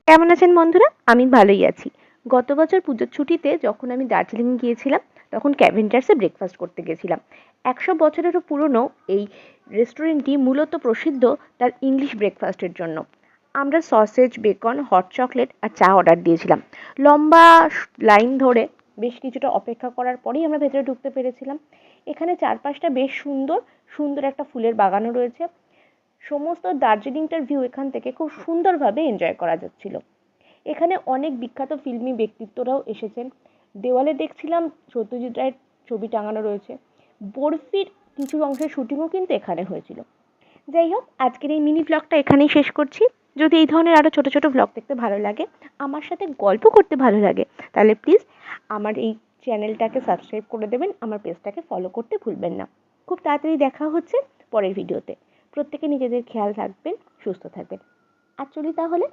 কেমন আছেন বন্ধুরা? আমি ভালোই আছি। গত বছর পুজোর ছুটিতে যখন আমি দার্জিলিং গিয়েছিলাম, তখন ক্যাভেন্ডার্সে ব্রেকফাস্ট করতে গেছিলাম। ১০০ বছরেরও পুরনো এই রেস্টুরেন্টটি মূলত প্রসিদ্ধ তার ইংলিশ ব্রেকফাস্টের জন্য। আমরা সসেজ, বেকন, হট চকলেট আর চা অর্ডার দিয়েছিলাম। লম্বা লাইন ধরে বেশ কিছুটা অপেক্ষা করার পরেই আমরা ভেতরে ঢুকতে পেরেছিলাম। এখানে চারপাশটা বেশ সুন্দর, সুন্দর একটা ফুলের বাগানও রয়েছে। সমস্ত দার্জিলিংটার ভিউ এখান থেকে খুব সুন্দরভাবে এনজয় করা যাচ্ছিল। এখানে অনেক বিখ্যাত ফিল্মি ব্যক্তিত্বরাও এসেছেন। দেওয়ালে দেখছিলাম সত্যজিৎ রায়ের ছবি টাঙানো রয়েছে। বরফির কিছু অংশের শুটিংও কিন্তু এখানে হয়েছিল। যাই হোক, আজকের এই মিনি ভ্লগটা এখানেই শেষ করছি। যদি এই ধরনের আরও ছোট ছোট ভ্লগ দেখতে ভালো লাগে, আমার সাথে গল্প করতে ভালো লাগে, তাহলে প্লিজ আমার এই চ্যানেলটাকে সাবস্ক্রাইব করে দেবেন, আমার পেজটাকে ফলো করতে ভুলবেন না। খুব তাড়াতাড়ি দেখা হচ্ছে পরের ভিডিওতে। প্রত্যেকে নিজেদের খেয়াল রাখবেন, সুস্থ থাকবেন। আর চলি তাহলে।